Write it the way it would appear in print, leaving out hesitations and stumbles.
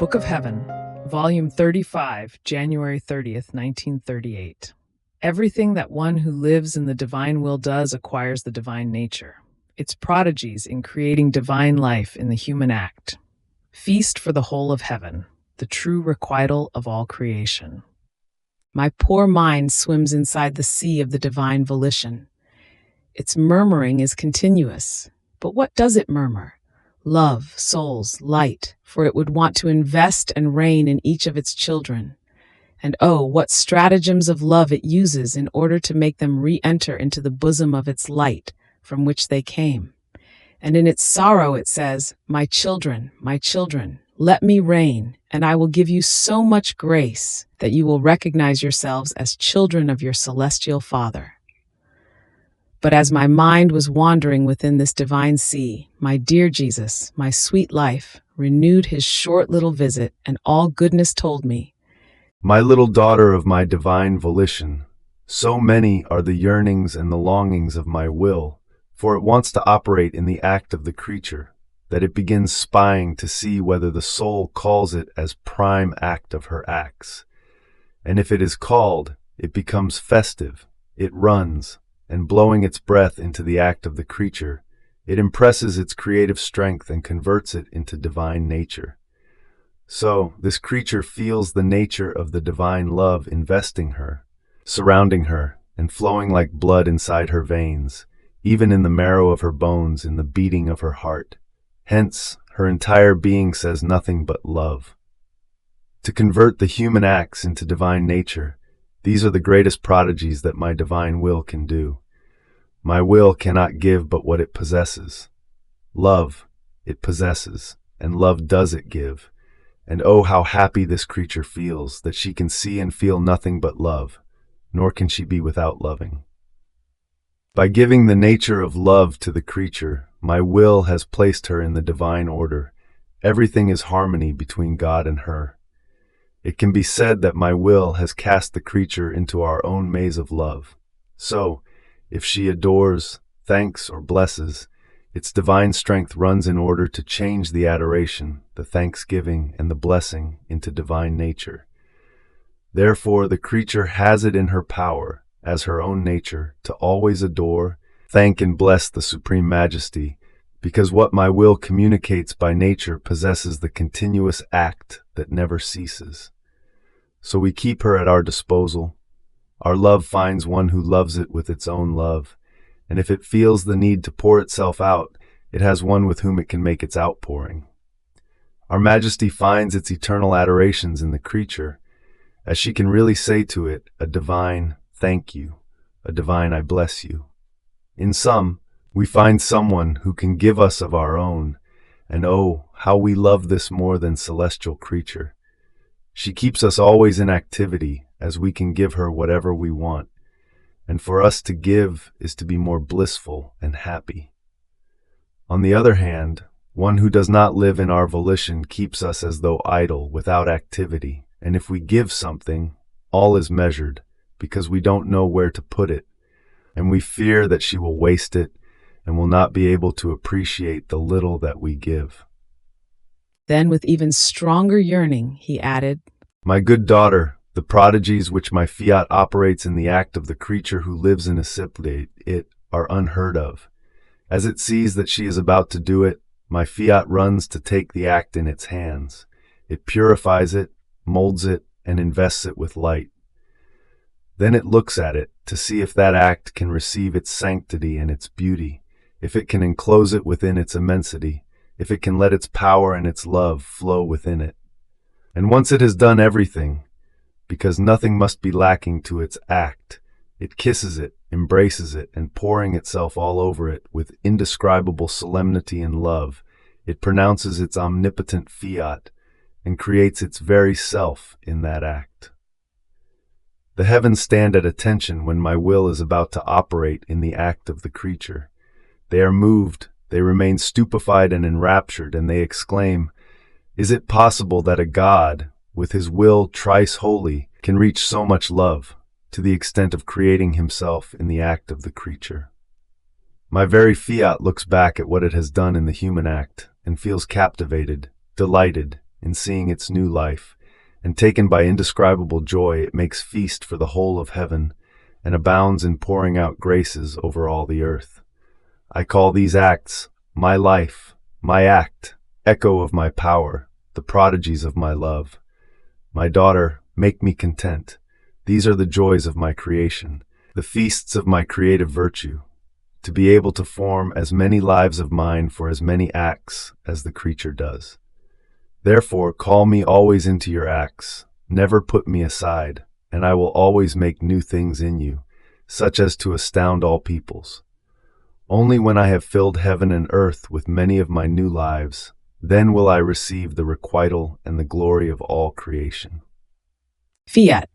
Book of Heaven, Volume 35, January 30th, 1938. Everything that one who lives in the divine will does acquires the divine nature. Its prodigies in creating divine life in the human act. Feast for the whole of heaven, the true requital of all creation. My poor mind swims inside the sea of the divine volition. Its murmuring is continuous. But what does it murmur? Love, souls, light, for it would want to invest and reign in each of its children. And oh, what stratagems of love it uses in order to make them re-enter into the bosom of its light from which they came. And in its sorrow it says, my children, let me reign, and I will give you so much grace that you will recognize yourselves as children of your celestial Father. But as my mind was wandering within this divine sea, my dear Jesus, my sweet life, renewed his short little visit, and all goodness told me, my little daughter of my divine volition, so many are the yearnings and the longings of my will, for it wants to operate in the act of the creature, that it begins spying to see whether the soul calls it as prime act of her acts. And if it is called, it becomes festive, it runs, and blowing its breath into the act of the creature, it impresses its creative strength and converts it into divine nature. So, this creature feels the nature of the divine love investing her, surrounding her, and flowing like blood inside her veins, even in the marrow of her bones, in the beating of her heart. Hence, her entire being says nothing but love. To convert the human acts into divine nature, these are the greatest prodigies that my divine will can do. My will cannot give but what it possesses. Love, it possesses, and love does it give. And oh, how happy this creature feels that she can see and feel nothing but love, nor can she be without loving. By giving the nature of love to the creature, my will has placed her in the divine order. Everything is harmony between God and her. It can be said that my will has cast the creature into our own maze of love. So, if she adores, thanks, or blesses, its divine strength runs in order to change the adoration, the thanksgiving, and the blessing into divine nature. Therefore, the creature has it in her power, as her own nature, to always adore, thank, and bless the Supreme Majesty, because what my will communicates by nature possesses the continuous act that never ceases. So we keep her at our disposal. Our love finds one who loves it with its own love, and if it feels the need to pour itself out, it has one with whom it can make its outpouring. Our Majesty finds its eternal adorations in the creature, as she can really say to it a divine thank you, a divine I bless you. In sum, we find someone who can give us of our own, and oh, how we love this more than celestial creature. She keeps us always in activity, as we can give her whatever we want, and for us to give is to be more blissful and happy. On the other hand, one who does not live in our volition keeps us as though idle, without activity, and if we give something, all is measured, because we don't know where to put it, and we fear that she will waste it and will not be able to appreciate the little that we give. Then with even stronger yearning, he added, my good daughter, the prodigies which my fiat operates in the act of the creature who lives in it are unheard of. As it sees that she is about to do it, my fiat runs to take the act in its hands. It purifies it, molds it, and invests it with light. Then it looks at it to see if that act can receive its sanctity and its beauty, if it can enclose it within its immensity, if it can let its power and its love flow within it. And once it has done everything, because nothing must be lacking to its act, it kisses it, embraces it, and pouring itself all over it with indescribable solemnity and love, it pronounces its omnipotent fiat and creates its very self in that act. The heavens stand at attention when my will is about to operate in the act of the creature. They are moved, they remain stupefied and enraptured, and they exclaim, is it possible that a God, with his will thrice holy, can reach so much love, to the extent of creating himself in the act of the creature? My very fiat looks back at what it has done in the human act, and feels captivated, delighted, in seeing its new life, and taken by indescribable joy, it makes feast for the whole of heaven, and abounds in pouring out graces over all the earth. I call these acts my life, my act, echo of my power, the prodigies of my love. My daughter, make me content. These are the joys of my creation, the feasts of my creative virtue, to be able to form as many lives of mine for as many acts as the creature does. Therefore, call me always into your acts, never put me aside, and I will always make new things in you, such as to astound all peoples. Only when I have filled heaven and earth with many of my new lives, then will I receive the requital and the glory of all creation. Fiat.